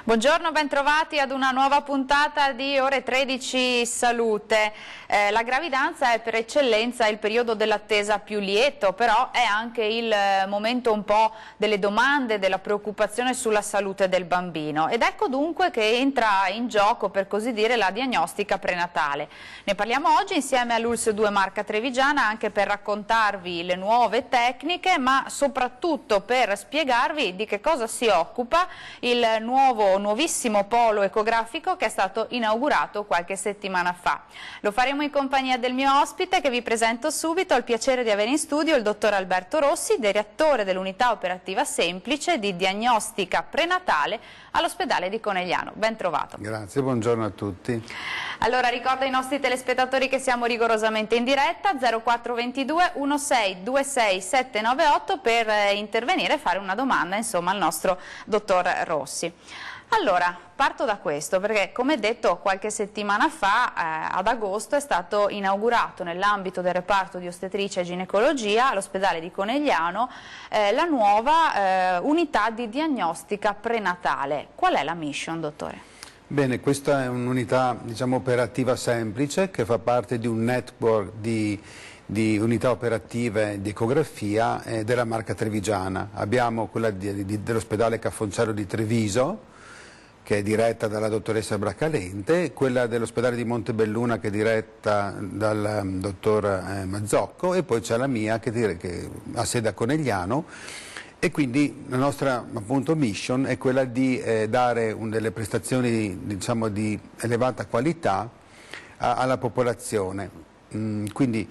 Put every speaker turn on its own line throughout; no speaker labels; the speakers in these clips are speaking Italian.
Buongiorno, bentrovati ad una nuova puntata di Ore 13 Salute. La gravidanza è per eccellenza il periodo dell'attesa più lieto, però è anche il momento un po' delle domande, della preoccupazione sulla salute del bambino. Ed ecco dunque che entra in gioco, per così dire, la diagnostica prenatale. Ne parliamo oggi insieme all'ULSS 2 Marca Trevigiana, anche per raccontarvi le nuove tecniche, ma soprattutto per spiegarvi di che cosa si occupa il nuovissimo polo ecografico che è stato inaugurato qualche settimana fa. Lo faremo in compagnia del mio ospite, che vi presento subito. Ho il piacere di avere in studio il dottor Alberto Rossi, direttore dell'unità operativa semplice di diagnostica prenatale all'ospedale di Conegliano. Ben trovato.
Grazie, buongiorno a tutti.
Allora, ricordo ai nostri telespettatori che siamo rigorosamente in diretta, 0422 16 26 798, per intervenire e fare una domanda, insomma, al nostro dottor Rossi. Allora, parto da questo, perché come detto qualche settimana fa, ad agosto, è stato inaugurato nell'ambito del reparto di ostetricia e ginecologia all'ospedale di Conegliano la nuova unità di diagnostica prenatale. Qual è la mission, dottore?
Bene, questa è un'unità, diciamo, operativa semplice che fa parte di un network di unità operative di ecografia della Marca Trevigiana. Abbiamo quella dell'ospedale Ca' Fonsaro di Treviso, che è diretta dalla dottoressa Bracalente, quella dell'ospedale di Montebelluna che è diretta dal dottor Mazzocco, e poi c'è la mia che ha sede a Conegliano. E quindi la nostra, appunto, mission è quella di dare delle prestazioni, diciamo, di elevata qualità alla popolazione. Quindi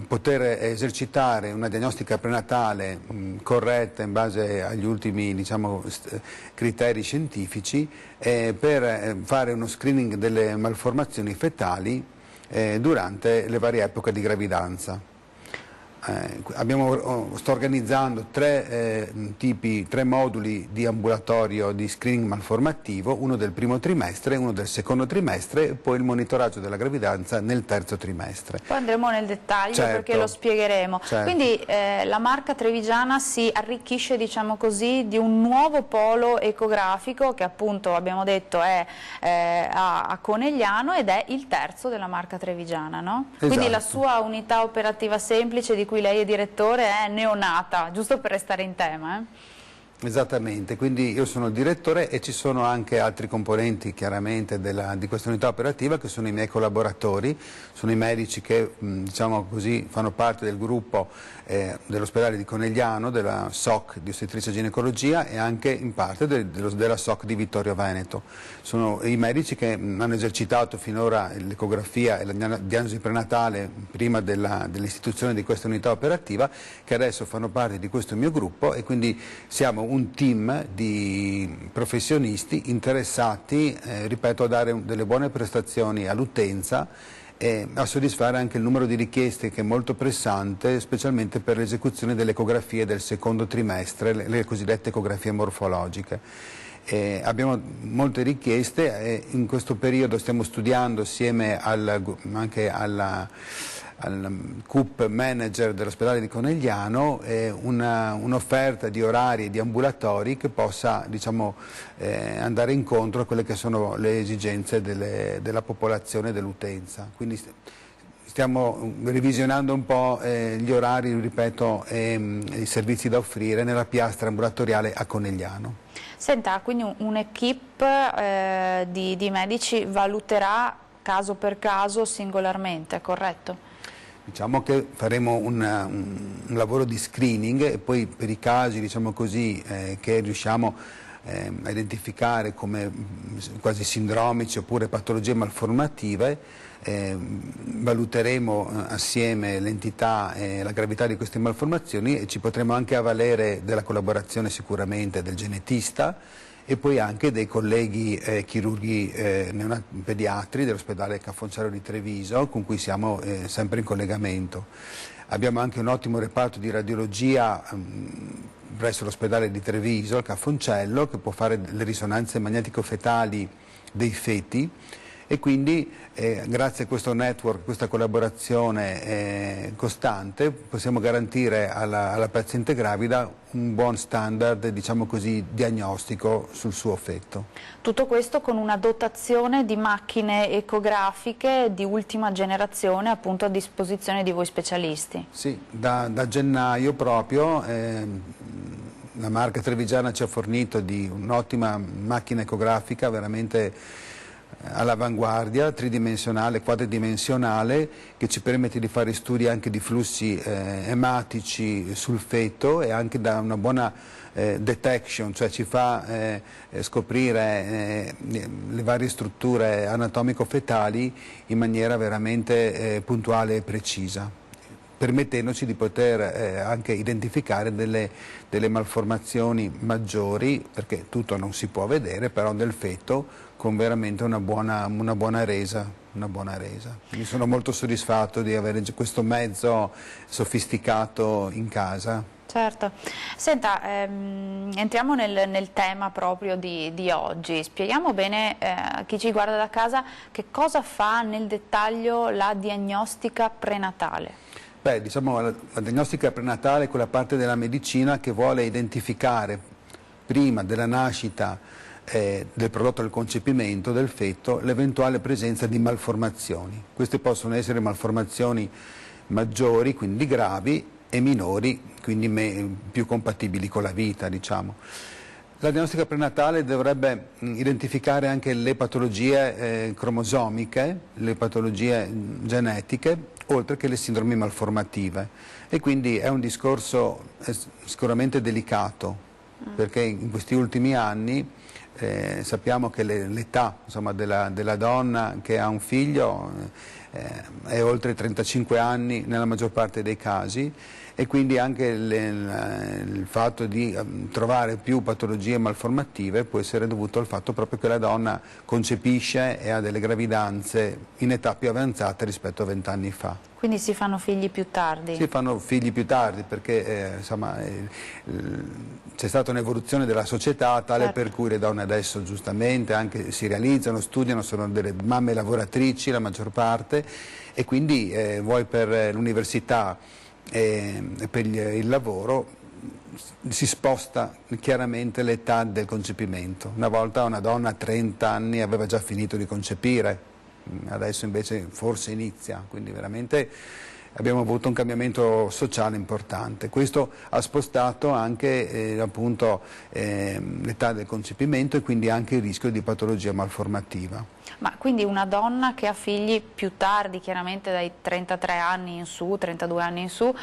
poter esercitare una diagnostica prenatale corretta in base agli ultimi, diciamo, criteri scientifici, per fare uno screening delle malformazioni fetali durante le varie epoche di gravidanza. Sto organizzando tre moduli di ambulatorio di screening malformativo, uno del primo trimestre, uno del secondo trimestre e poi il monitoraggio della gravidanza nel terzo trimestre.
Poi andremo nel dettaglio, certo, perché lo spiegheremo. Certo. Quindi la Marca Trevigiana si arricchisce, diciamo così, di un nuovo polo ecografico che, appunto, abbiamo detto è a Conegliano, ed è il terzo della Marca Trevigiana, no? Esatto. Quindi la sua unità operativa semplice, di cui lei è direttore, è neonata, giusto per restare in tema.
Esattamente, quindi io sono il direttore e ci sono anche altri componenti, chiaramente, di questa unità operativa, che sono i miei collaboratori, sono i medici che, diciamo così, fanno parte del gruppo dell'ospedale di Conegliano, della SOC di ostetricia e ginecologia, e anche in parte della SOC di Vittorio Veneto. Sono i medici che hanno esercitato finora l'ecografia e la diagnosi prenatale prima dell'istituzione di questa unità operativa, che adesso fanno parte di questo mio gruppo, e quindi siamo un team di professionisti interessati, ripeto, a dare delle buone prestazioni all'utenza e a soddisfare anche il numero di richieste, che è molto pressante, specialmente per l'esecuzione delle ecografie del secondo trimestre, le cosiddette ecografie morfologiche. Abbiamo molte richieste e in questo periodo stiamo studiando assieme anche al CUP manager dell'ospedale di Conegliano un'offerta di orari e di ambulatori che possa, diciamo, andare incontro a quelle che sono le esigenze della popolazione e dell'utenza. Quindi stiamo revisionando un po' gli orari, ripeto, e i servizi da offrire nella piastra ambulatoriale a Conegliano.
Senta, quindi un'equipe di medici valuterà caso per caso, singolarmente, corretto?
Diciamo che faremo un lavoro di screening e poi per i casi, diciamo così, che riusciamo a identificare come quasi sindromici oppure patologie malformative, valuteremo assieme l'entità e la gravità di queste malformazioni e ci potremo anche avvalere della collaborazione sicuramente del genetista e poi anche dei colleghi chirurghi pediatri dell'ospedale Ca' Fonsaro di Treviso, con cui siamo sempre in collegamento. Abbiamo anche un ottimo reparto di radiologia presso l'ospedale di Treviso, al Cafoncello, che può fare le risonanze magnetico-fetali dei feti, e quindi grazie a questo network, questa collaborazione costante, possiamo garantire alla paziente gravida un buon standard, diciamo così, diagnostico sul suo feto.
Tutto questo con una dotazione di macchine ecografiche di ultima generazione, appunto a disposizione di voi specialisti.
Sì, da gennaio proprio la marca trevigiana ci ha fornito di un'ottima macchina ecografica veramente all'avanguardia, tridimensionale, quadridimensionale, che ci permette di fare studi anche di flussi ematici sul feto e anche da una buona detection, cioè ci fa scoprire le varie strutture anatomico-fetali in maniera veramente puntuale e precisa, permettendoci di poter anche identificare delle malformazioni maggiori, perché tutto non si può vedere, però del feto, con veramente una buona resa. Quindi sono molto soddisfatto di avere questo mezzo sofisticato in casa.
Certo. Senta, entriamo nel tema proprio di oggi. Spieghiamo bene a chi ci guarda da casa che cosa fa nel dettaglio la diagnostica prenatale.
Beh, diciamo la diagnostica prenatale è quella parte della medicina che vuole identificare prima della nascita del prodotto del concepimento del feto l'eventuale presenza di malformazioni. Queste possono essere malformazioni maggiori, quindi gravi, e minori, quindi più compatibili con la vita, diciamo. La diagnostica prenatale dovrebbe identificare anche le patologie cromosomiche, le patologie genetiche, oltre che le sindromi malformative, e quindi è un discorso sicuramente delicato, perché in questi ultimi anni sappiamo che l'età della donna che ha un figlio è oltre i 35 anni nella maggior parte dei casi, e quindi anche il fatto di trovare più patologie malformative può essere dovuto al fatto proprio che la donna concepisce e ha delle gravidanze in età più avanzata rispetto a 20 anni fa.
Quindi si fanno figli più tardi?
Si fanno figli più tardi perché c'è stata un'evoluzione della società tale, certo, per cui le donne adesso giustamente anche si realizzano, studiano, sono delle mamme lavoratrici la maggior parte, e quindi vuoi per l'università e per il lavoro si sposta chiaramente l'età del concepimento. Una volta una donna a 30 anni aveva già finito di concepire, adesso invece forse inizia, quindi veramente abbiamo avuto un cambiamento sociale importante. Questo ha spostato anche appunto l'età del concepimento e quindi anche il rischio di patologia malformativa.
Ma quindi una donna che ha figli più tardi, chiaramente dai 33 anni in su, 32 anni in su,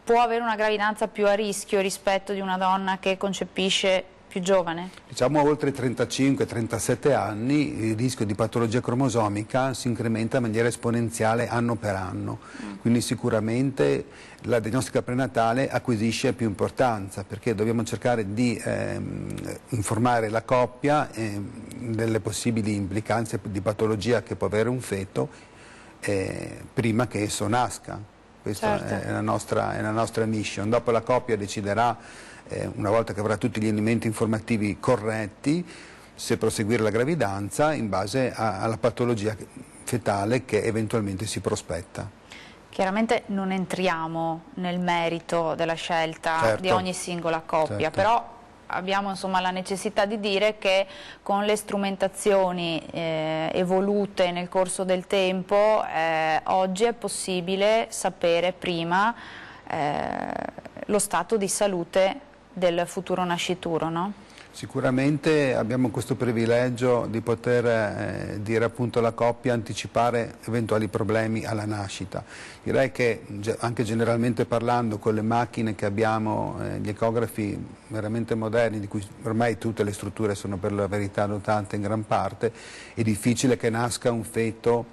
può avere una gravidanza più a rischio rispetto di una donna che concepisce più giovane?
Diciamo oltre i 35-37 anni il rischio di patologia cromosomica si incrementa in maniera esponenziale anno per anno, quindi sicuramente la diagnostica prenatale acquisisce più importanza, perché dobbiamo cercare di informare la coppia delle possibili implicanze di patologia che può avere un feto prima che esso nasca. Questa, certo, è la nostra mission. Dopo la coppia deciderà, una volta che avrà tutti gli elementi informativi corretti, se proseguire la gravidanza in base alla patologia fetale che eventualmente si prospetta.
Chiaramente non entriamo nel merito della scelta, certo, di ogni singola coppia, certo, però abbiamo insomma la necessità di dire che con le strumentazioni evolute nel corso del tempo oggi è possibile sapere prima lo stato di salute del futuro nascituro, no?
Sicuramente abbiamo questo privilegio di poter dire appunto alla coppia, anticipare eventuali problemi alla nascita. Direi che anche generalmente parlando con le macchine che abbiamo, gli ecografi veramente moderni, di cui ormai tutte le strutture sono per la verità dotate in gran parte, è difficile che nasca un feto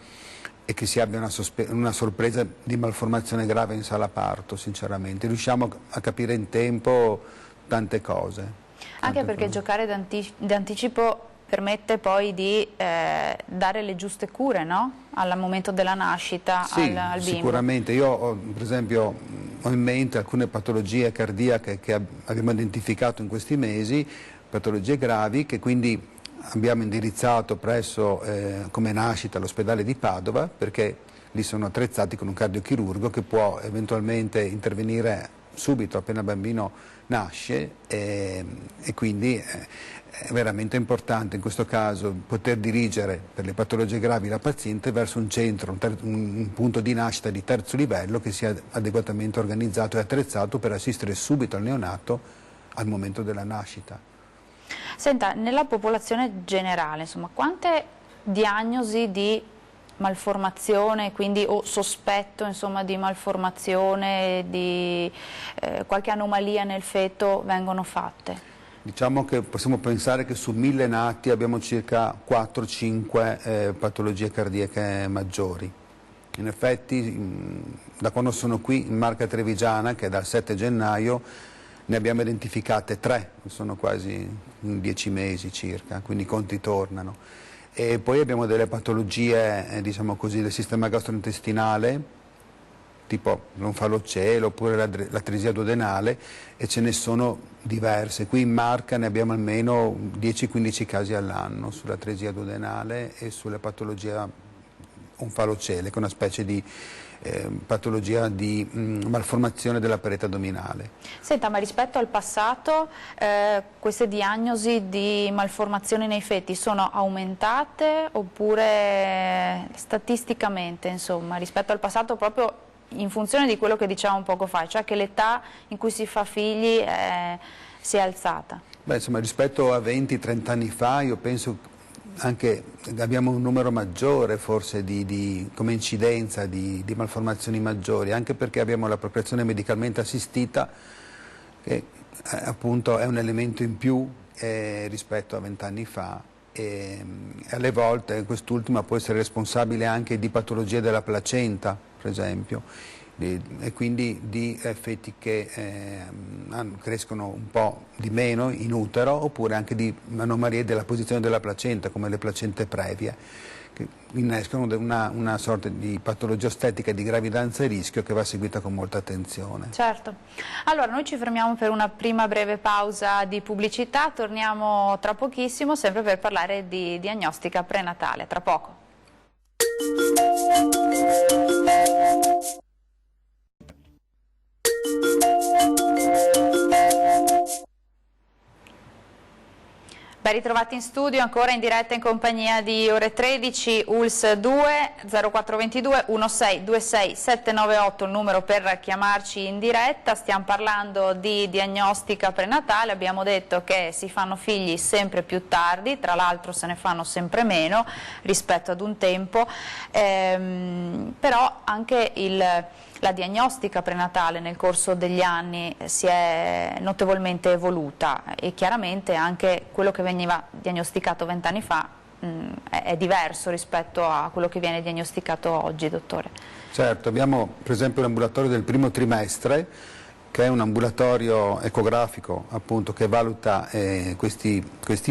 e che si abbia una sorpresa di malformazione grave in sala parto, sinceramente. Riusciamo a capire in tempo tante cose.
Anche perché giocare d'anticipo permette poi di dare le giuste cure, no? Al momento della nascita,
sì,
al bimbo.
Sicuramente. Io per esempio ho in mente alcune patologie cardiache che abbiamo identificato in questi mesi, patologie gravi che quindi abbiamo indirizzato presso come nascita all'ospedale di Padova, perché lì sono attrezzati con un cardiochirurgo che può eventualmente intervenire subito appena il bambino nasce e quindi è veramente importante in questo caso poter dirigere per le patologie gravi la paziente verso un centro, un punto di nascita di terzo livello che sia adeguatamente organizzato e attrezzato per assistere subito al neonato al momento della nascita.
Senta, nella popolazione generale, insomma, quante diagnosi di malformazione, quindi o sospetto insomma, di malformazione, di qualche anomalia nel feto vengono fatte?
Diciamo che possiamo pensare che su 1000 nati abbiamo circa 4-5 patologie cardiache maggiori. In effetti da quando sono qui in Marca Trevigiana, che è dal 7 gennaio, ne abbiamo identificate 3, sono quasi 10 mesi circa, quindi i conti tornano. E poi abbiamo delle patologie diciamo così, del sistema gastrointestinale, tipo l'onfalocele oppure l'atresia duodenale, e ce ne sono diverse. Qui in Marca ne abbiamo almeno 10-15 casi all'anno sull'atresia duodenale e sulla patologia onfalocele, che è una specie di patologia di malformazione della parete addominale.
Senta, ma rispetto al passato queste diagnosi di malformazioni nei feti sono aumentate oppure statisticamente, insomma, rispetto al passato proprio in funzione di quello che dicevamo poco fa, cioè che l'età in cui si fa figli si è alzata?
Beh, insomma, rispetto a 20-30 anni fa io penso anche abbiamo un numero maggiore forse come incidenza di malformazioni maggiori, anche perché abbiamo la procreazione medicalmente assistita che appunto è un elemento in più rispetto a 20 anni fa e alle volte quest'ultima può essere responsabile anche di patologie della placenta, per esempio, e quindi di feti che crescono un po' di meno in utero, oppure anche di anomalie della posizione della placenta, come le placente previe, che innescono una sorta di patologia ostetrica di gravidanza e rischio che va seguita con molta attenzione.
Certo. Allora noi ci fermiamo per una prima breve pausa di pubblicità, torniamo tra pochissimo sempre per parlare di diagnostica prenatale, tra poco. Ben ritrovati in studio, ancora in diretta in compagnia di Ore 13, ULS 2 0422 1626 798, il numero per chiamarci in diretta. Stiamo parlando di diagnostica prenatale, abbiamo detto che si fanno figli sempre più tardi, tra l'altro se ne fanno sempre meno rispetto ad un tempo, però anche la diagnostica prenatale nel corso degli anni si è notevolmente evoluta e chiaramente anche quello che veniva diagnosticato 20 anni fa è diverso rispetto a quello che viene diagnosticato oggi, dottore.
Certo, abbiamo per esempio l'ambulatorio del primo trimestre, che è un ambulatorio ecografico appunto, che valuta questi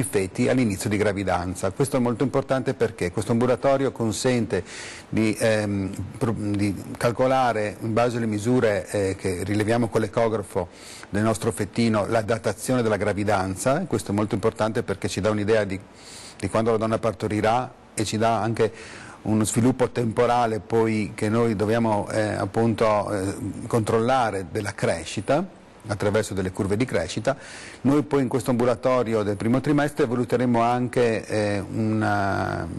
feti all'inizio di gravidanza. Questo è molto importante perché questo ambulatorio consente di calcolare in base alle misure che rileviamo con l'ecografo del nostro fettino la datazione della gravidanza. Questo è molto importante perché ci dà un'idea di quando la donna partorirà e ci dà anche uno sviluppo temporale poi che noi dobbiamo controllare della crescita attraverso delle curve di crescita. Noi poi in questo ambulatorio del primo trimestre valuteremo anche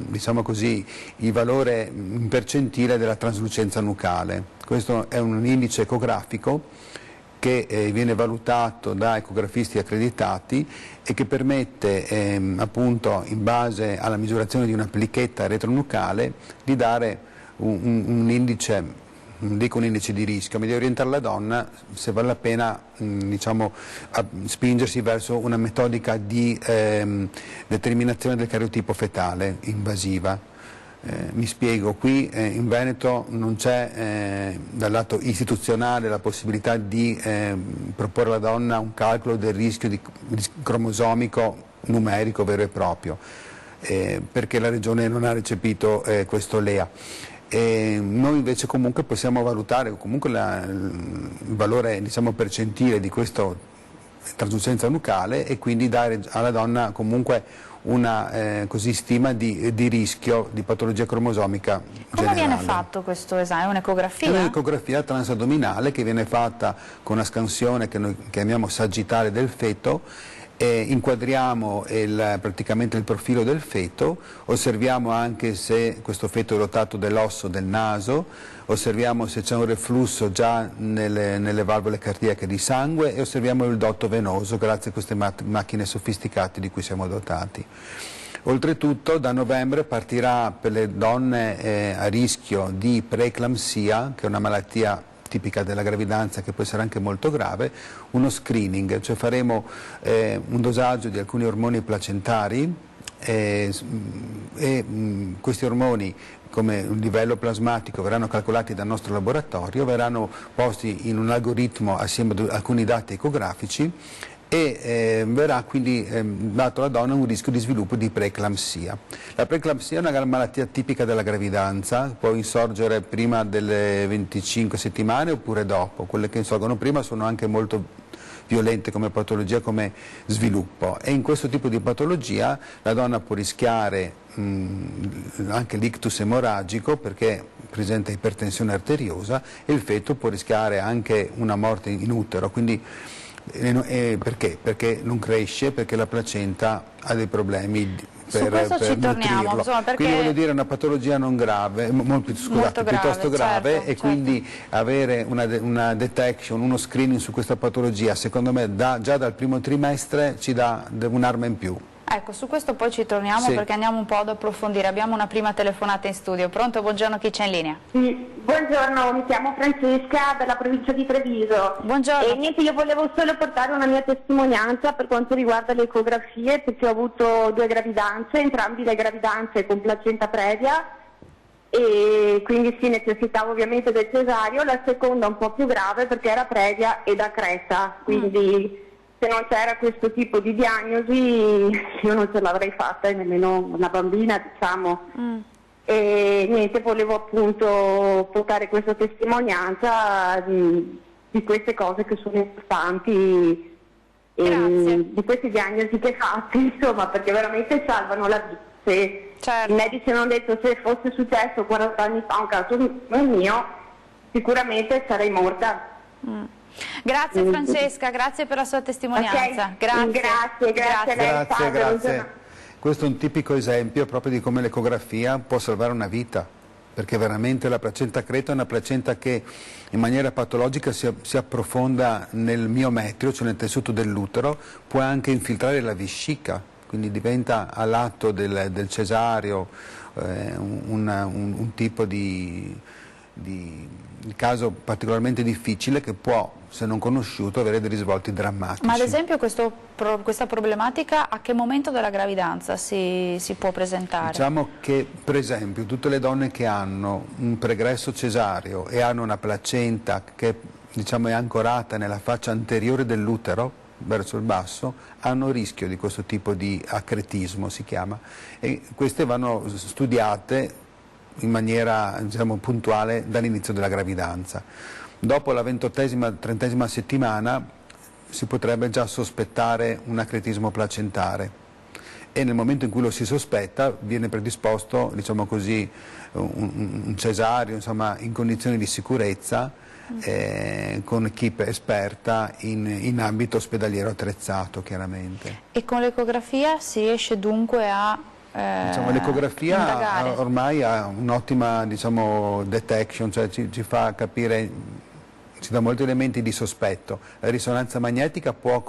diciamo così, il valore in percentile della traslucenza nucale. Questo è un indice ecografico che viene valutato da ecografisti accreditati e che permette appunto in base alla misurazione di una plichetta retronucleare di dare un indice, non dico un indice di rischio, ma di orientare la donna se vale la pena diciamo, spingersi verso una metodica di determinazione del cariotipo fetale invasiva. Mi spiego, qui in Veneto non c'è dal lato istituzionale la possibilità di proporre alla donna un calcolo del rischio cromosomico numerico vero e proprio, perché la Regione non ha recepito questo LEA. E noi invece comunque possiamo valutare comunque il valore, diciamo, percentile di questa traslucenza nucale e quindi dare alla donna comunque una stima di rischio di patologia cromosomica
Come
generale.
viene fatto questo esame? È un'ecografia?
È un'ecografia transaddominale che viene fatta con una scansione che noi chiamiamo sagittale del feto. Inquadriamo praticamente il profilo del feto, osserviamo anche se questo feto è dotato dell'osso del naso, osserviamo se c'è un reflusso già nelle valvole cardiache di sangue e osserviamo il dotto venoso grazie a queste macchine sofisticate di cui siamo dotati. Oltretutto da novembre partirà per le donne a rischio di preeclampsia, che è una malattia tipica della gravidanza che può essere anche molto grave, uno screening, cioè faremo un dosaggio di alcuni ormoni placentari questi ormoni come un livello plasmatico verranno calcolati dal nostro laboratorio, verranno posti in un algoritmo assieme ad alcuni dati ecografici e verrà quindi dato alla donna un rischio di sviluppo di preeclampsia. La preeclampsia è una malattia tipica della gravidanza, può insorgere prima delle 25 settimane oppure dopo. Quelle che insorgono prima sono anche molto violente come patologia, come sviluppo, e in questo tipo di patologia la donna può rischiare anche l'ictus emorragico perché presenta ipertensione arteriosa e il feto può rischiare anche una morte in utero, quindi perché? Perché non cresce, perché la placenta ha dei problemi per
torniamo, insomma, perché
quindi voglio dire è una patologia non grave, piuttosto grave,
certo,
e quindi avere una detection, uno screening su questa patologia secondo me già dal primo trimestre ci dà un'arma in più.
Ecco, su questo poi ci torniamo perché andiamo un po' ad approfondire. Abbiamo una prima telefonata in studio. Pronto? Buongiorno, chi c'è in linea?
Sì, buongiorno, mi chiamo Francesca della provincia di Treviso.
Buongiorno.
E niente, io volevo solo portare una mia testimonianza per quanto riguarda le ecografie, perché ho avuto 2 gravidanze, entrambe le gravidanze con placenta previa, e quindi sì, necessitavo ovviamente del cesareo, la seconda un po' più grave perché era previa ed a Creta, quindi se non c'era questo tipo di diagnosi io non ce l'avrei fatta, e nemmeno una bambina, diciamo. E niente, volevo appunto portare questa testimonianza di queste cose che sono importanti, di queste diagnosi che fate, insomma, perché veramente salvano la vita.
Certo.
I medici hanno detto se fosse successo 40 anni fa un caso come il mio, sicuramente sarei morta.
Grazie Francesca, grazie per la sua testimonianza.
Okay.
Grazie. Questo è un tipico esempio proprio di come l'ecografia può salvare una vita, perché veramente la placenta creta è una placenta che in maniera patologica si approfonda nel miometrio, cioè nel tessuto dell'utero, può anche infiltrare la vescica, quindi diventa all'atto del cesareo un tipo di caso particolarmente difficile che può, se non conosciuto, avere dei risvolti drammatici.
Ma ad esempio questa problematica a che momento della gravidanza si può presentare?
Diciamo che per esempio tutte le donne che hanno un pregresso cesareo e hanno una placenta che diciamo è ancorata nella faccia anteriore dell'utero verso il basso, hanno rischio di questo tipo di accretismo, si chiama, e queste vanno studiate in maniera diciamo, puntuale dall'inizio della gravidanza. Dopo la 28ª-30ª settimana si potrebbe già sospettare un accretismo placentare e nel momento in cui lo si sospetta viene predisposto, diciamo così, un cesareo, insomma, in condizioni di sicurezza con equipe esperta in ambito ospedaliero attrezzato chiaramente.
E con l'ecografia si riesce dunque a
diciamo, l'ecografia ormai ha un'ottima diciamo, detection, cioè ci fa capire, ci dà molti elementi di sospetto. La risonanza magnetica può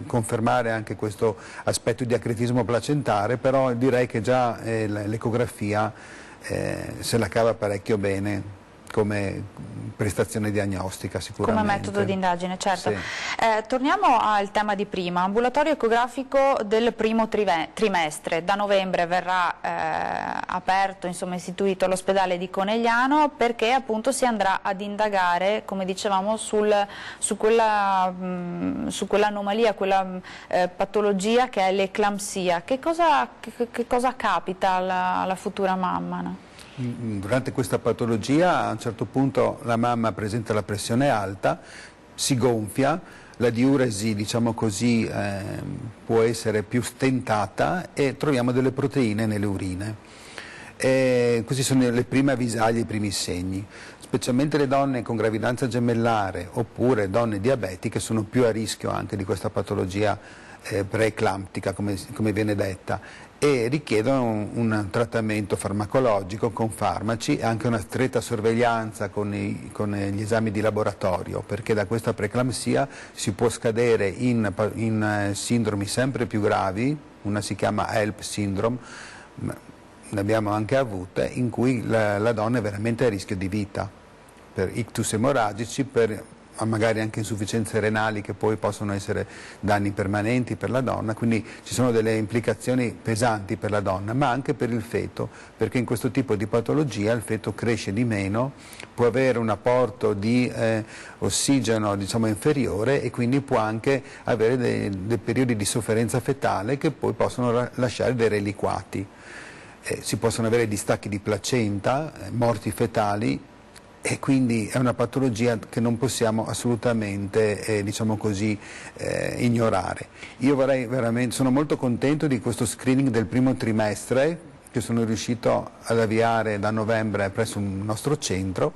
confermare anche questo aspetto di accretismo placentare, però direi che già l'ecografia se la cava parecchio bene come prestazione diagnostica sicuramente.
Come metodo di indagine, certo.
Sì.
Torniamo al tema di prima, ambulatorio ecografico del primo trimestre. Da novembre verrà aperto, insomma istituito l'ospedale di Conegliano perché appunto si andrà ad indagare, come dicevamo, su quell'anomalia, quella patologia che è l'eclampsia. Che cosa capita alla futura mamma? No?
Durante questa patologia a un certo punto la mamma presenta la pressione alta, si gonfia, la diuresi, diciamo così, può essere più stentata e troviamo delle proteine nelle urine. Questi sono le prime avvisaglie, i primi segni. Specialmente le donne con gravidanza gemellare oppure donne diabetiche sono più a rischio anche di questa patologia preeclamptica, come viene detta, e richiedono un trattamento farmacologico con farmaci e anche una stretta sorveglianza con gli esami di laboratorio, perché da questa preeclampsia si può scadere in sindromi sempre più gravi. Una si chiama HELP syndrome, ne abbiamo anche avute, in cui la donna è veramente a rischio di vita, per ictus emorragici, per magari anche insufficienze renali che poi possono essere danni permanenti per la donna, quindi ci sono delle implicazioni pesanti per la donna, ma anche per il feto, perché in questo tipo di patologia il feto cresce di meno, può avere un apporto di ossigeno, diciamo, inferiore, e quindi può anche avere dei periodi di sofferenza fetale che poi possono lasciare dei reliquati. Si possono avere distacchi di placenta, morti fetali, e quindi è una patologia che non possiamo assolutamente, diciamo così, ignorare. Io sono molto contento di questo screening del primo trimestre che sono riuscito ad avviare da novembre presso un nostro centro,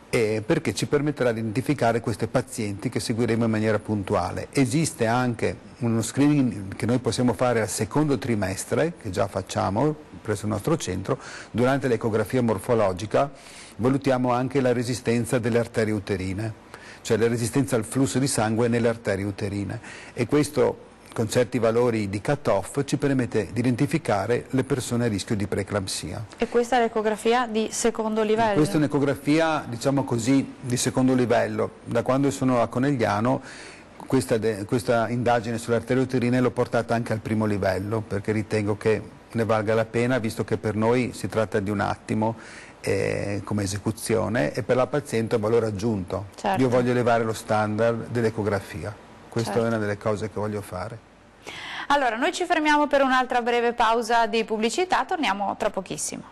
perché ci permetterà di identificare queste pazienti che seguiremo in maniera puntuale. Esiste anche uno screening che noi possiamo fare al secondo trimestre, che già facciamo presso il nostro centro. Durante l'ecografia morfologica valutiamo anche la resistenza delle arterie uterine, cioè la resistenza al flusso di sangue nelle arterie uterine, e questo con certi valori di cut-off ci permette di identificare le persone a rischio di preeclampsia.
E questa è l'ecografia di secondo livello?
Questa è un'ecografia, diciamo così, di secondo livello. Da quando sono a Conegliano questa indagine sulle arterie uterine l'ho portata anche al primo livello, perché ritengo che ne valga la pena, visto che per noi si tratta di un attimo come esecuzione, e per la paziente è un valore aggiunto.
Certo.
Io voglio elevare lo standard dell'ecografia. Questa
Certo.
è una delle cose che voglio fare.
Allora, noi ci fermiamo per un'altra breve pausa di pubblicità, torniamo tra pochissimo.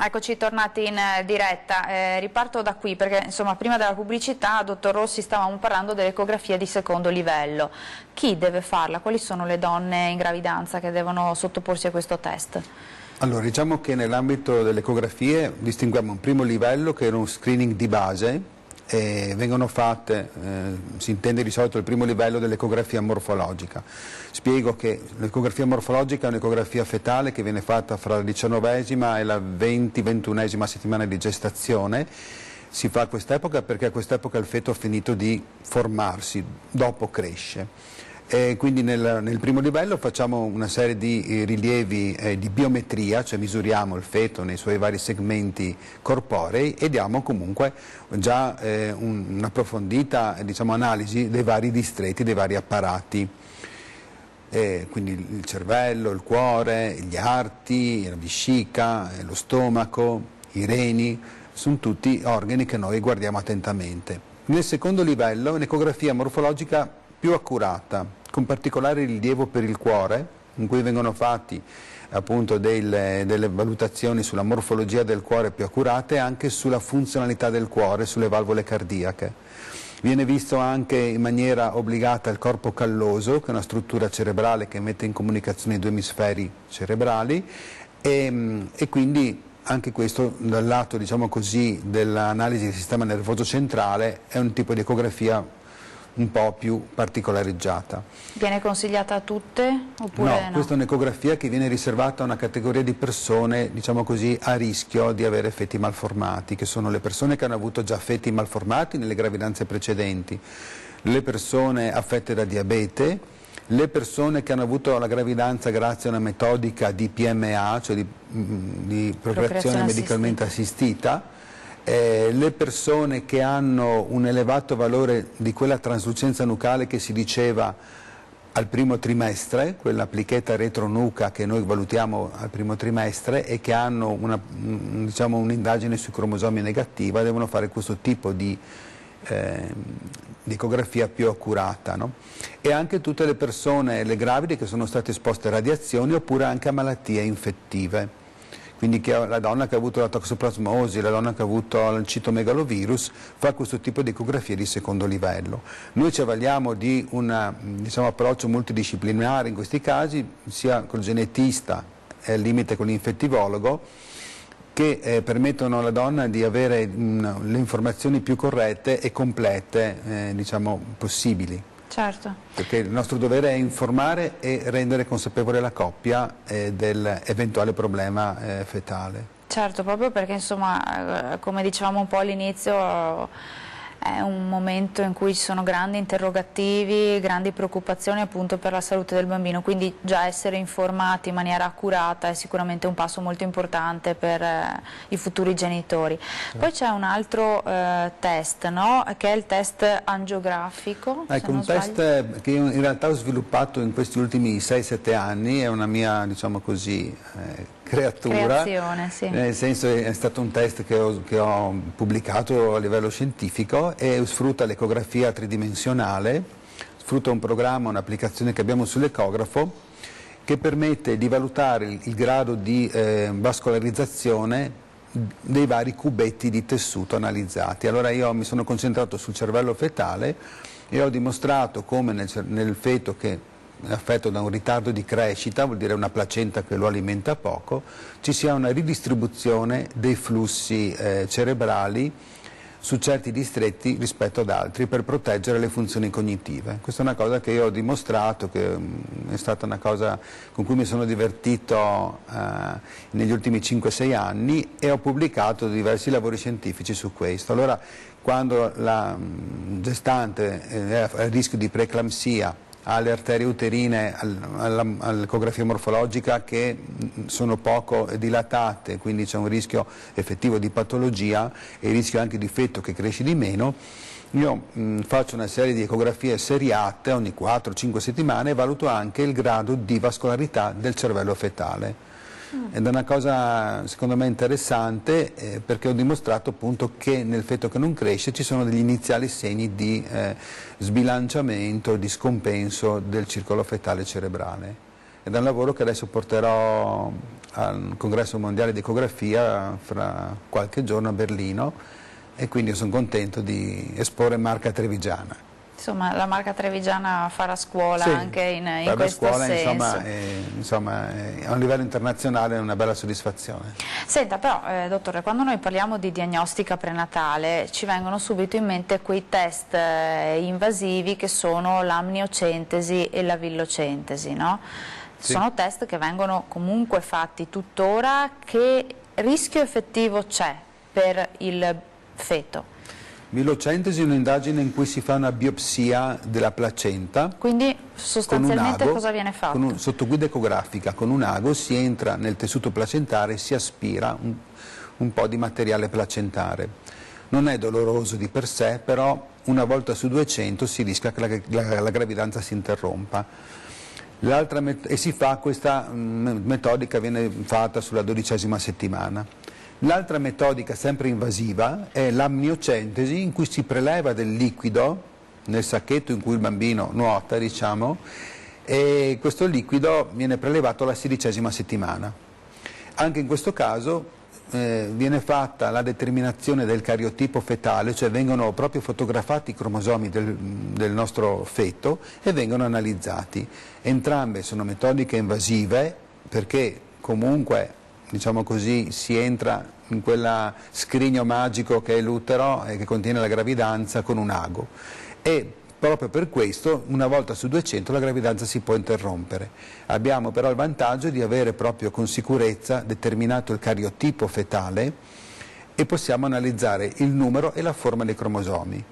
Eccoci tornati in diretta, riparto da qui perché insomma prima della pubblicità, dottor Rossi, stavamo parlando dell'ecografia di secondo livello. Chi deve farla? Quali sono le donne in gravidanza che devono sottoporsi a questo test?
Allora, diciamo che nell'ambito delle ecografie distinguiamo un primo livello che era un screening di base, e vengono fatte, si intende di solito il primo livello dell'ecografia morfologica. Spiego che l'ecografia morfologica è un'ecografia fetale che viene fatta fra la 19ª e la 20-21ª settimana di gestazione. Si fa a quest'epoca perché a quest'epoca il feto ha finito di formarsi, dopo cresce. Quindi nel primo livello facciamo una serie di rilievi di biometria, cioè misuriamo il feto nei suoi vari segmenti corporei e diamo comunque già un'approfondita, diciamo, analisi dei vari distretti, dei vari apparati. Quindi il cervello, il cuore, gli arti, la vescica, lo stomaco, i reni, sono tutti organi che noi guardiamo attentamente. Nel secondo livello un'ecografia morfologica più accurata, con particolare rilievo per il cuore, in cui vengono fatti appunto delle valutazioni sulla morfologia del cuore più accurate e anche sulla funzionalità del cuore, sulle valvole cardiache. Viene visto anche in maniera obbligata il corpo calloso, che è una struttura cerebrale che mette in comunicazione i due emisferi cerebrali, e quindi anche questo dal lato, diciamo così, dell'analisi del sistema nervoso centrale è un tipo di ecografia un po' più particolareggiata.
Viene consigliata a tutte oppure no?
Questa è un'ecografia che viene riservata a una categoria di persone, diciamo così, a rischio di avere feti malformati, che sono le persone che hanno avuto già feti malformati nelle gravidanze precedenti, le persone affette da diabete, le persone che hanno avuto la gravidanza grazie a una metodica di PMA, cioè di procreazione medicalmente assistita, le persone che hanno un elevato valore di quella traslucenza nucale che si diceva al primo trimestre, quella plichetta retronuca che noi valutiamo al primo trimestre e che hanno un'indagine sui cromosomi negativa, devono fare questo tipo di di ecografia più accurata, no? E anche tutte le persone, le gravide che sono state esposte a radiazioni oppure anche a malattie infettive. Quindi la donna che ha avuto la toxoplasmosi, la donna che ha avuto il citomegalovirus fa questo tipo di ecografia di secondo livello. Noi ci avvaliamo di un approccio multidisciplinare in questi casi, sia col genetista e al limite con l'infettivologo, che permettono alla donna di avere le informazioni più corrette e complete possibili.
Certo.
Perché il nostro dovere è informare e rendere consapevole la coppia dell'eventuale problema fetale.
Certo, proprio perché insomma, come dicevamo un po' all'inizio, è un momento in cui ci sono grandi interrogativi, grandi preoccupazioni appunto per la salute del bambino, quindi già essere informati in maniera accurata è sicuramente un passo molto importante per i futuri genitori. Poi c'è un altro test, no? Che è il test angiografico.
Ecco, un test che io in realtà ho sviluppato in questi ultimi 6-7 anni, è una mia, creatura,
sì.
Nel senso è stato un test che ho pubblicato a livello scientifico e sfrutta l'ecografia tridimensionale, sfrutta un programma, un'applicazione che abbiamo sull'ecografo che permette di valutare il grado di vascolarizzazione dei vari cubetti di tessuto analizzati. Allora io mi sono concentrato sul cervello fetale e ho dimostrato come nel feto che è affetto da un ritardo di crescita, vuol dire una placenta che lo alimenta poco, ci sia una ridistribuzione dei flussi cerebrali su certi distretti rispetto ad altri per proteggere le funzioni cognitive. Questa è una cosa che io ho dimostrato, che è stata una cosa con cui mi sono divertito negli ultimi 5-6 anni e ho pubblicato diversi lavori scientifici su questo. Allora, quando la gestante è a rischio di preeclampsia, ha le arterie uterine all'ecografia morfologica che sono poco dilatate, quindi c'è un rischio effettivo di patologia e il rischio anche di feto che cresce di meno, io faccio una serie di ecografie seriate ogni 4-5 settimane e valuto anche il grado di vascolarità del cervello fetale. Ed è una cosa secondo me interessante perché ho dimostrato appunto che nel feto che non cresce ci sono degli iniziali segni di sbilanciamento, di scompenso del circolo fetale cerebrale. Ed è un lavoro che adesso porterò al Congresso Mondiale di Ecografia fra qualche giorno a Berlino e quindi io sono contento di esporre marca trevigiana.
Insomma, la marca trevigiana farà scuola
sì,
anche in questo
scuola,
senso.
Insomma, a un livello internazionale è una bella soddisfazione.
Senta, però, dottore, quando noi parliamo di diagnostica prenatale ci vengono subito in mente quei test invasivi che sono l'amniocentesi e la villocentesi, no?
Sì.
Sono test che vengono comunque fatti tuttora. Che rischio effettivo c'è per il feto?
Villocentesi è un'indagine in cui si fa una biopsia della placenta.
Quindi sostanzialmente cosa viene fatto?
Sotto guida ecografica, con un ago si entra nel tessuto placentare e si aspira un po' di materiale placentare. Non è doloroso di per sé, però una volta su 200 si rischia che la gravidanza si interrompa. E si fa questa metodica, viene fatta sulla 12ª settimana. L'altra metodica, sempre invasiva, è l'amniocentesi, in cui si preleva del liquido nel sacchetto in cui il bambino nuota, e questo liquido viene prelevato alla 16ª settimana. Anche in questo caso viene fatta la determinazione del cariotipo fetale, cioè vengono proprio fotografati i cromosomi del nostro feto e vengono analizzati. Entrambe sono metodiche invasive perché comunque si entra in quella scrigno magico che è l'utero e che contiene la gravidanza con un ago e proprio per questo una volta su 200 la gravidanza si può interrompere. Abbiamo però il vantaggio di avere proprio con sicurezza determinato il cariotipo fetale e possiamo analizzare il numero e la forma dei cromosomi.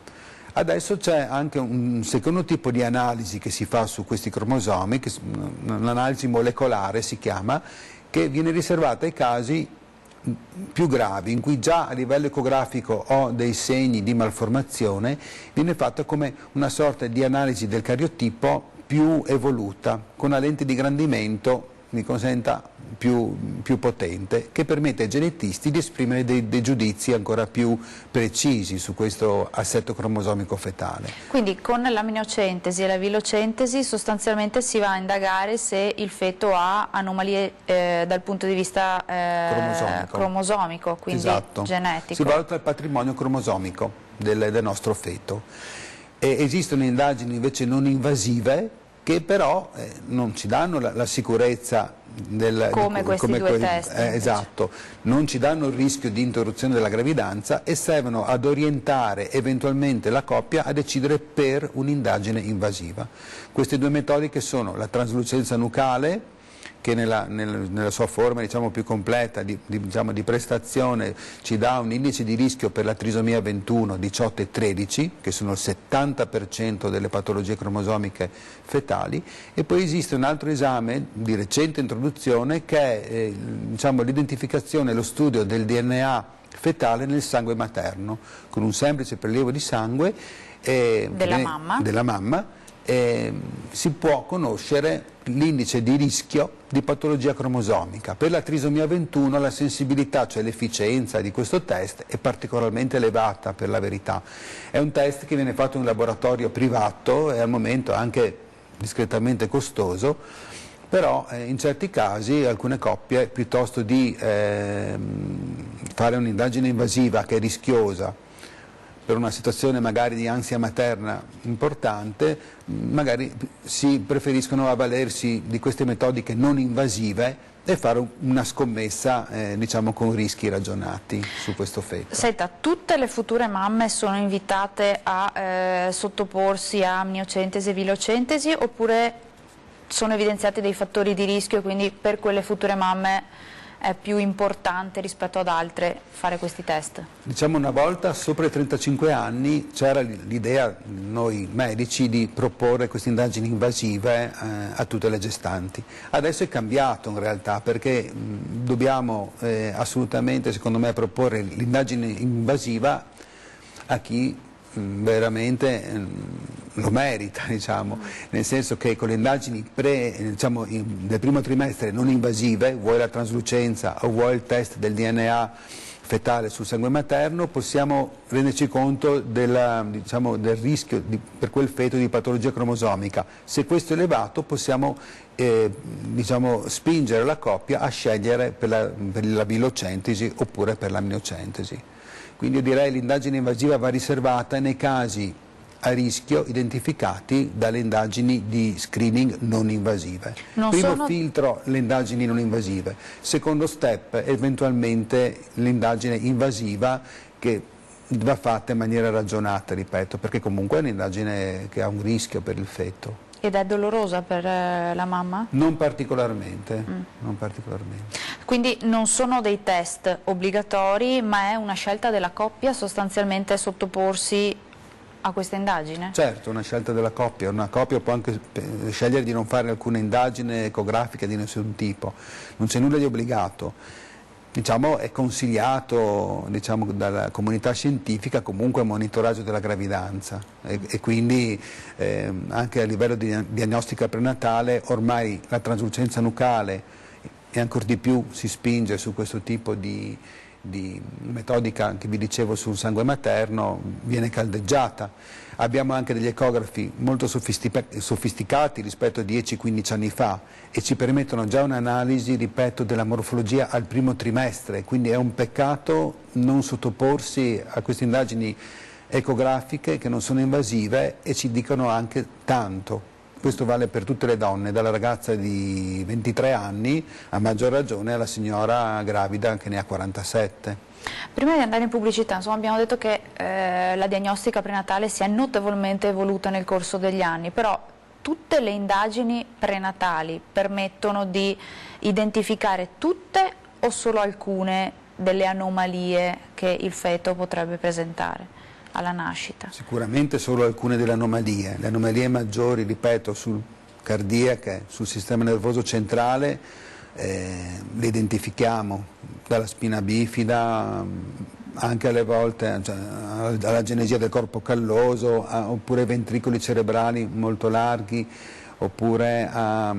Adesso c'è anche un secondo tipo di analisi che si fa su questi cromosomi, un'analisi molecolare si chiama, che viene riservata ai casi più gravi, in cui già a livello ecografico ho dei segni di malformazione, viene fatta come una sorta di analisi del cariotipo più evoluta, con una lente di ingrandimento mi consenta, più potente, che permette ai genetisti di esprimere dei giudizi ancora più precisi su questo assetto cromosomico fetale.
Quindi con l'amniocentesi e la vilocentesi sostanzialmente si va a indagare se il feto ha anomalie dal punto di vista cromosomico, quindi
esatto,
genetico.
Si valuta il patrimonio cromosomico del nostro feto. Esistono indagini invece non invasive che però non ci danno la sicurezza
come questi due test.
Esatto, non ci danno il rischio di interruzione della gravidanza e servono ad orientare eventualmente la coppia a decidere per un'indagine invasiva. Queste due metodiche sono la traslucenza nucale, che nella sua forma più completa di prestazione ci dà un indice di rischio per la trisomia 21, 18 e 13, che sono il 70% delle patologie cromosomiche fetali, e poi esiste un altro esame di recente introduzione che è l'identificazione e lo studio del DNA fetale nel sangue materno, con un semplice prelievo di sangue della mamma. Si può conoscere l'indice di rischio di patologia cromosomica. Per la trisomia 21 la sensibilità, cioè l'efficienza di questo test, è particolarmente elevata, per la verità. È un test che viene fatto in un laboratorio privato e al momento anche discretamente costoso, però in certi casi alcune coppie, piuttosto di fare un'indagine invasiva che è rischiosa, per una situazione magari di ansia materna importante, magari si preferiscono avvalersi di queste metodiche non invasive e fare una scommessa con rischi ragionati su questo feto.
Senta, tutte le future mamme sono invitate a sottoporsi a amniocentesi e vilocentesi, oppure sono evidenziati dei fattori di rischio e quindi per quelle future mamme è più importante rispetto ad altre fare questi test?
Una volta sopra i 35 anni c'era l'idea, noi medici, di proporre queste indagini invasive a tutte le gestanti. Adesso è cambiato in realtà, perché dobbiamo assolutamente, secondo me, proporre l'indagine invasiva a chi veramente lo merita, nel senso che con le indagini del primo trimestre non invasive, vuoi la traslucenza o vuoi il test del DNA fetale sul sangue materno, possiamo renderci conto del rischio per quel feto di patologia cromosomica. Se questo è elevato possiamo spingere la coppia a scegliere per la vilocentesi oppure per l'amniocentesi. Quindi io direi che l'indagine invasiva va riservata nei casi a rischio identificati dalle indagini di screening non invasive. Primo filtro, le indagini non invasive. Secondo step, eventualmente l'indagine invasiva, che va fatta in maniera ragionata, ripeto, perché comunque è un'indagine che ha un rischio per il feto.
Ed è dolorosa per la mamma?
Non particolarmente, non particolarmente.
Quindi non sono dei test obbligatori, ma è una scelta della coppia sostanzialmente sottoporsi a questa indagine?
Certo, una scelta della coppia. Una coppia può anche scegliere di non fare alcuna indagine ecografica di nessun tipo. Non c'è nulla di obbligato. È consigliato dalla comunità scientifica comunque il monitoraggio della gravidanza e quindi anche a livello di diagnostica prenatale ormai la traslucenza nucale e ancor di più si spinge su questo tipo di metodica che vi dicevo sul sangue materno, viene caldeggiata. Abbiamo anche degli ecografi molto sofisticati rispetto a 10-15 anni fa e ci permettono già un'analisi, ripeto, della morfologia al primo trimestre, quindi è un peccato non sottoporsi a queste indagini ecografiche che non sono invasive e ci dicono anche tanto. Questo vale per tutte le donne, dalla ragazza di 23 anni a maggior ragione alla signora gravida che ne ha 47.
Prima di andare in pubblicità, abbiamo detto che la diagnostica prenatale si è notevolmente evoluta nel corso degli anni, però tutte le indagini prenatali permettono di identificare tutte o solo alcune delle anomalie che il feto potrebbe presentare alla nascita?
Sicuramente solo alcune delle anomalie. Le anomalie maggiori, ripeto, sul cardiache, sul sistema nervoso centrale, le identifichiamo dalla spina bifida anche alle volte alla genesia del corpo calloso oppure ventricoli cerebrali molto larghi oppure a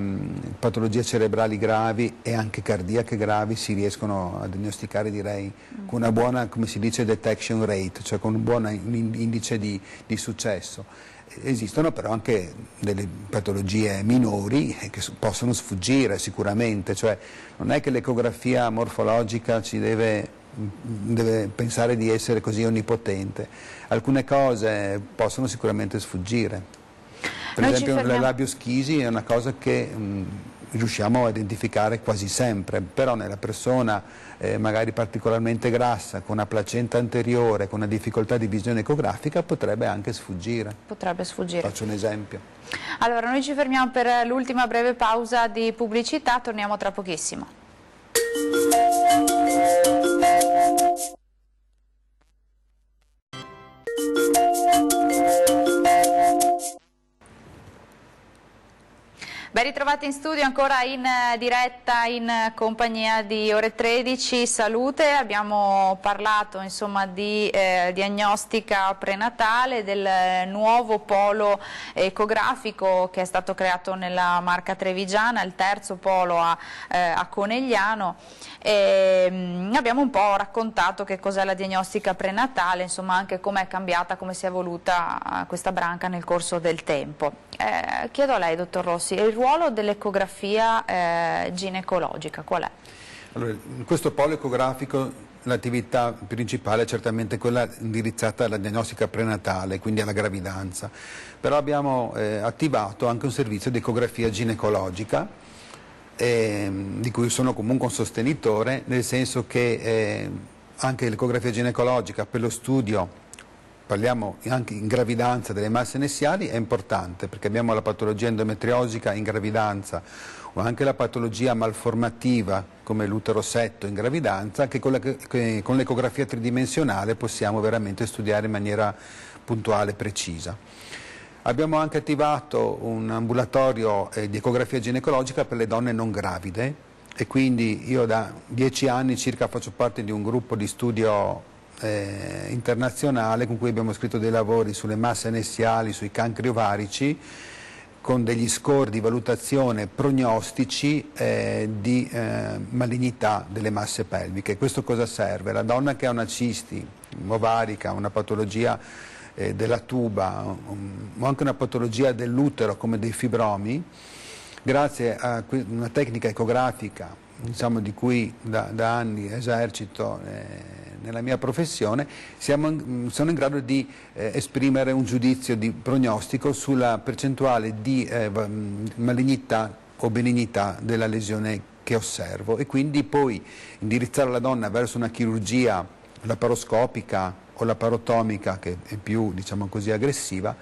patologie cerebrali gravi e anche cardiache gravi si riescono a diagnosticare, direi, con una buona, come si dice, detection rate, cioè con un buon indice di successo. Esistono però anche delle patologie minori che possono sfuggire sicuramente, cioè non è che l'ecografia morfologica ci deve pensare di essere così onnipotente, alcune cose possono sicuramente sfuggire. Per esempio la labioschisi è una cosa che riusciamo a identificare quasi sempre, però nella persona magari particolarmente grassa, con una placenta anteriore, con una difficoltà di visione ecografica, potrebbe anche sfuggire.
Potrebbe sfuggire.
Faccio un esempio.
Allora, noi ci fermiamo per l'ultima breve pausa di pubblicità, torniamo tra pochissimo. Ben ritrovati in studio, ancora in diretta in compagnia di Ore 13 Salute. Abbiamo parlato insomma di diagnostica prenatale, del nuovo polo ecografico che è stato creato nella Marca Trevigiana, il terzo polo a Conegliano. Abbiamo un po' raccontato che cos'è la diagnostica prenatale, insomma anche come è cambiata, come si è evoluta questa branca nel corso del tempo. Chiedo a lei, dottor Rossi, il ruolo dell'ecografia ginecologica qual è?
Allora, in questo polo ecografico l'attività principale è certamente quella indirizzata alla diagnostica prenatale, quindi alla gravidanza, però abbiamo attivato anche un servizio di ecografia ginecologica, di cui sono comunque un sostenitore, nel senso che anche l'ecografia ginecologica per lo studio, parliamo anche in gravidanza, delle masse nessuali, è importante perché abbiamo la patologia endometriosica in gravidanza o anche la patologia malformativa come l'uterosetto in gravidanza, che con l'ecografia tridimensionale possiamo veramente studiare in maniera puntuale e precisa. Abbiamo anche attivato un ambulatorio di ecografia ginecologica per le donne non gravide e quindi io da 10 anni circa faccio parte di un gruppo di studio internazionale con cui abbiamo scritto dei lavori sulle masse nessuali, sui cancri ovarici, con degli score di valutazione prognostici di malignità delle masse pelviche. Questo cosa serve? La donna che ha una cisti ovarica, una patologia della tuba o anche una patologia dell'utero come dei fibromi, grazie a una tecnica ecografica, diciamo, di cui da anni esercito nella mia professione, sono in grado di esprimere un giudizio di prognostico sulla percentuale di malignità o benignità della lesione che osservo e quindi poi indirizzare la donna verso una chirurgia laparoscopica o laparotomica che è più, diciamo così, aggressiva,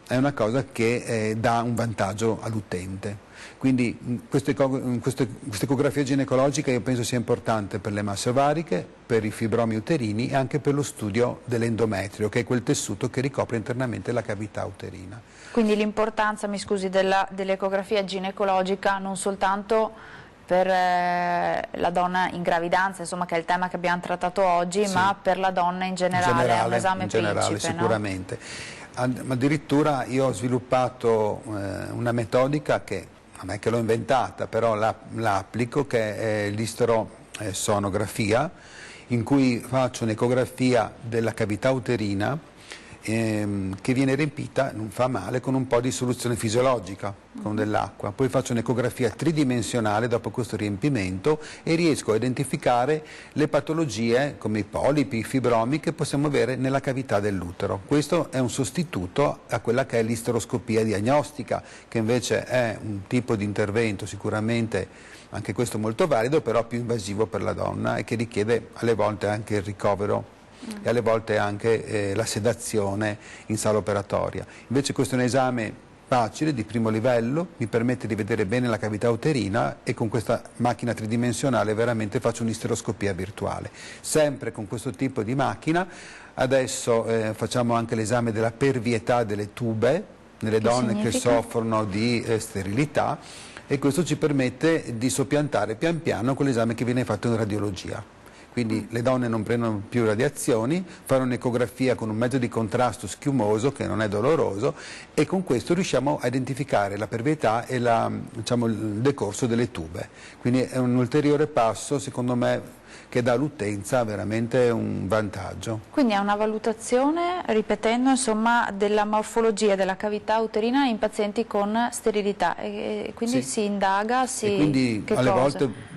è una cosa che dà un vantaggio all'utente. Quindi questa ecografia ginecologica io penso sia importante per le masse ovariche, per i fibromi uterini e anche per lo studio dell'endometrio, che è quel tessuto che ricopre internamente la cavità uterina.
Quindi l'importanza, mi scusi, dell'ecografia ginecologica non soltanto per la donna in gravidanza, insomma, che è il tema che abbiamo trattato oggi, sì, ma per la donna in generale, è un esame principe,
sicuramente. No? Addirittura io ho sviluppato una metodica che non è che l'ho inventata, però la applico, che è l'isterosonografia, in cui faccio un'ecografia della cavità uterina che viene riempita, non fa male, con un po' di soluzione fisiologica, con dell'acqua. Poi faccio un'ecografia tridimensionale dopo questo riempimento e riesco a identificare le patologie come i polipi, i fibromi che possiamo avere nella cavità dell'utero. Questo è un sostituto a quella che è l'isteroscopia diagnostica, che invece è un tipo di intervento sicuramente anche questo molto valido, però più invasivo per la donna e che richiede alle volte anche il ricovero e alle volte anche la sedazione in sala operatoria. Invece questo è un esame facile, di primo livello, mi permette di vedere bene la cavità uterina e con questa macchina tridimensionale veramente faccio un'isteroscopia virtuale. Sempre con questo tipo di macchina, adesso facciamo anche l'esame della pervietà delle tube nelle donne che soffrono di sterilità e questo ci permette di soppiantare pian piano quell'esame che viene fatto in radiologia. quindi le donne non prendono più radiazioni, fanno un'ecografia con un mezzo di contrasto schiumoso che non è doloroso e con questo riusciamo a identificare la pervietà e diciamo, il decorso delle tube. Quindi è un ulteriore passo, secondo me, che dà all'utenza veramente un vantaggio.
Quindi è una valutazione, ripetendo, insomma, della morfologia della cavità uterina in pazienti con sterilità e quindi
sì.
Si indaga,
e quindi alle volte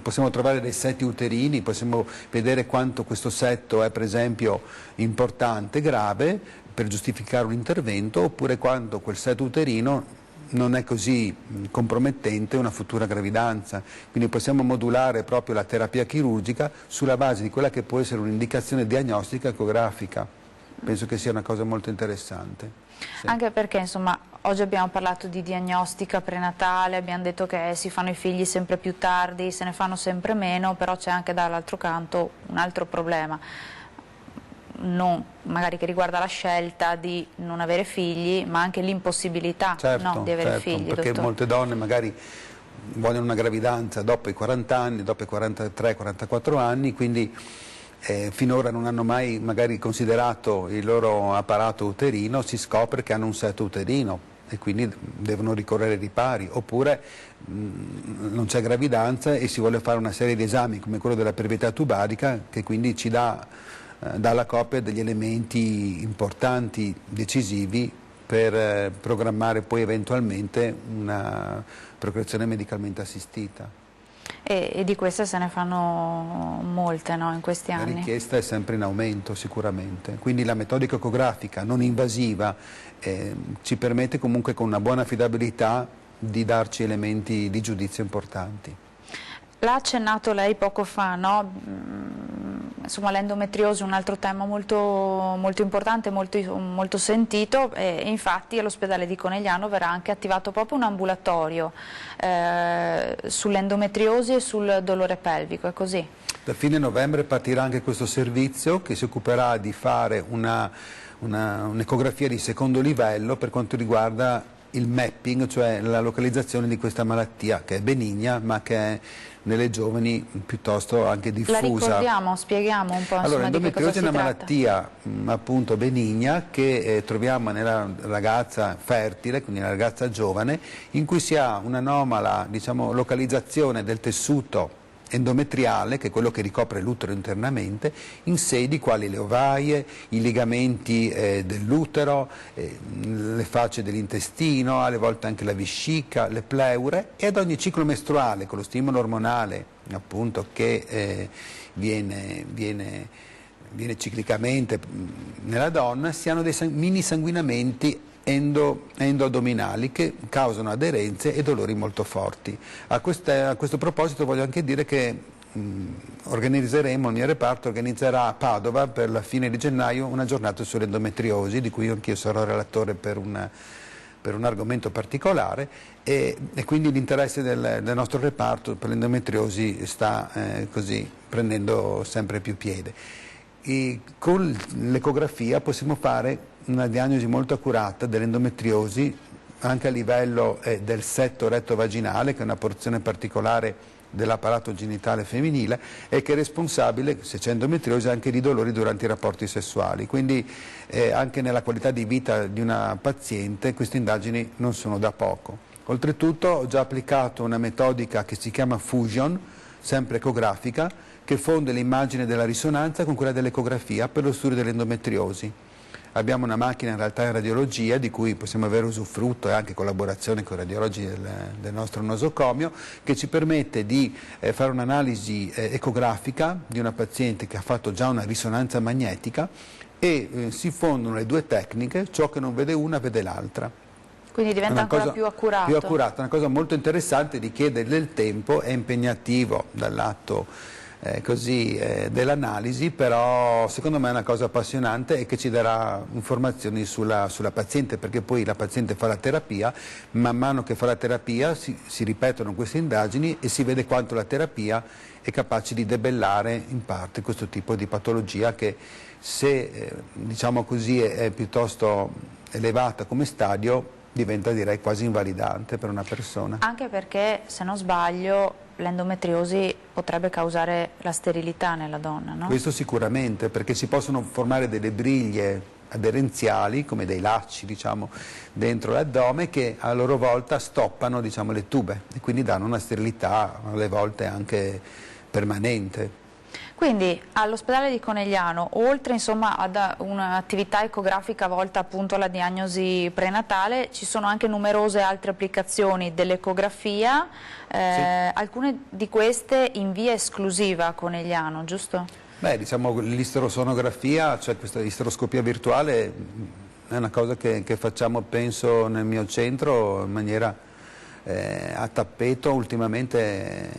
possiamo trovare dei setti uterini, possiamo vedere quanto questo setto è per esempio importante, grave, per giustificare un intervento, oppure quanto quel setto uterino non è così compromettente una futura gravidanza. Quindi possiamo modulare proprio la terapia chirurgica sulla base di quella che può essere un'indicazione diagnostica ecografica. Penso che sia una cosa molto interessante. Sì.
Anche perché, insomma, oggi abbiamo parlato di diagnostica prenatale, abbiamo detto che si fanno i figli sempre più tardi, se ne fanno sempre meno, però c'è anche dall'altro canto un altro problema. Magari che riguarda la scelta di non avere figli, ma anche l'impossibilità di avere figli.
Perché
dottor.
Molte donne magari vogliono una gravidanza dopo i 40 anni, dopo i 43-44 anni, quindi finora non hanno mai magari considerato il loro apparato uterino, si scopre che hanno un setto uterino e quindi devono ricorrere ai ripari, oppure non c'è gravidanza e si vuole fare una serie di esami come quello della pervietà tubarica che quindi ci dà alla coppia degli elementi importanti, decisivi per programmare poi eventualmente una procreazione medicalmente assistita.
E di queste se ne fanno molte, no, in questi anni.
La richiesta è sempre in aumento sicuramente, quindi la metodica ecografica non invasiva ci permette comunque con una buona affidabilità di darci elementi di giudizio importanti.
L'ha accennato lei poco fa, no? Insomma, l'endometriosi è un altro tema molto, molto importante, molto sentito e infatti all'ospedale di Conegliano verrà anche attivato proprio un ambulatorio sull'endometriosi e sul dolore pelvico, è così?
Da fine novembre partirà anche questo servizio che si occuperà di fare un'ecografia di secondo livello per quanto riguarda il mapping, cioè la localizzazione di questa malattia che è benigna ma che è nelle giovani piuttosto anche diffusa.
La ricordiamo, spieghiamo un po'.
Allora, l'endometriosi è una malattia appunto benigna che troviamo nella ragazza fertile, quindi nella ragazza giovane, in cui si ha un'anomala, diciamo, localizzazione del tessuto endometriale, che è quello che ricopre l'utero internamente, in sedi quali le ovaie, i legamenti dell'utero, le facce dell'intestino, alle volte anche la vescica, le pleure, e ad ogni ciclo mestruale con lo stimolo ormonale appunto che viene ciclicamente nella donna, si hanno dei mini sanguinamenti endoaddominali che causano aderenze e dolori molto forti. A questo proposito voglio anche dire che il mio reparto organizzerà a Padova per la fine di gennaio una giornata sull'endometriosi, di cui anch'io sarò relatore per un argomento particolare e quindi l'interesse del nostro reparto per l'endometriosi sta così prendendo sempre più piede. Con l'ecografia possiamo fare una diagnosi molto accurata dell'endometriosi anche a livello del setto retto-vaginale, che è una porzione particolare dell'apparato genitale femminile e che è responsabile, se c'è endometriosi, anche di dolori durante i rapporti sessuali. Quindi anche nella qualità di vita di una paziente queste indagini non sono da poco. Oltretutto ho già applicato una metodica che si chiama Fusion, sempre ecografica, che fonde l'immagine della risonanza con quella dell'ecografia per lo studio dell'endometriosi. Abbiamo una macchina in realtà in radiologia di cui possiamo avere usufrutto e anche collaborazione con i radiologi del nostro nosocomio, che ci permette di fare un'analisi ecografica di una paziente che ha fatto già una risonanza magnetica e si fondono le due tecniche, ciò che non vede una vede l'altra.
Quindi diventa ancora più accurato.
Più accurata, una cosa molto interessante, richiede del tempo, è impegnativo dal lato dell'analisi, però secondo me è una cosa appassionante e che ci darà informazioni sulla paziente, perché poi la paziente fa la terapia, man mano che fa la terapia si ripetono queste indagini e si vede quanto la terapia è capace di debellare in parte questo tipo di patologia che, se diciamo così è piuttosto elevata come stadio, diventa, direi, quasi invalidante per una persona.
Anche perché, se non sbaglio, l'endometriosi potrebbe causare la sterilità nella donna, no?
Questo sicuramente, perché si possono formare delle briglie aderenziali, come dei lacci, diciamo, dentro l'addome che a loro volta stoppano, diciamo, le tube e quindi danno una sterilità alle volte anche permanente.
Quindi all'ospedale di Conegliano, oltre insomma ad un'attività ecografica volta appunto alla diagnosi prenatale, ci sono anche numerose altre applicazioni dell'ecografia,
Sì.
Alcune di queste in via esclusiva a Conegliano, giusto?
Beh, diciamo l'isterosonografia, cioè questa isteroscopia virtuale, è una cosa che facciamo, penso, nel mio centro in maniera a tappeto ultimamente,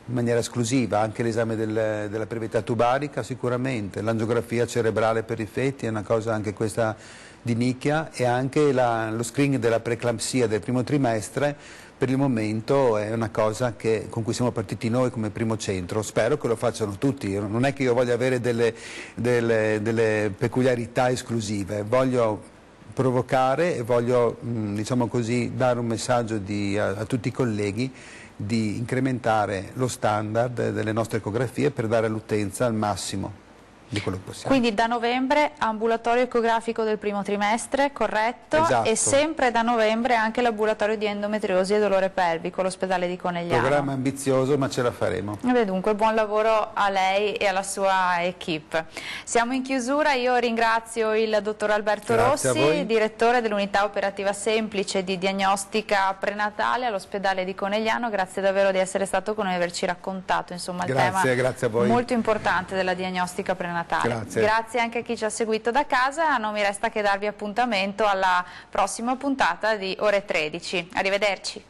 in maniera esclusiva. Anche l'esame della prevità tubarica sicuramente, l'angiografia cerebrale per i fetti è una cosa anche questa di nicchia, e anche lo screening della preeclampsia del primo trimestre per il momento è una cosa con cui siamo partiti noi come primo centro. Spero che lo facciano tutti, non è che io voglia avere delle peculiarità esclusive, voglio provocare e voglio, diciamo così, dare un messaggio a tutti i colleghi di incrementare lo standard delle nostre ecografie per dare all'utenza il massimo di quello che possiamo.
Quindi da novembre ambulatorio ecografico del primo trimestre, corretto?
Esatto.
E sempre da novembre anche l'ambulatorio di endometriosi e dolore pelvico all'ospedale di Conegliano.
Programma ambizioso, ma ce la faremo.
Beh, dunque buon lavoro a lei e alla sua equipe. Siamo in chiusura, io ringrazio il dottor Alberto
Grazie
Rossi, direttore dell'unità operativa semplice di diagnostica prenatale all'ospedale di Conegliano. Grazie davvero di essere stato con noi e averci raccontato insomma, il tema
grazie a voi.
molto importante della diagnostica prenatale. Grazie anche a chi ci ha seguito da casa, non mi resta che darvi appuntamento alla prossima puntata di Ore 13. Arrivederci.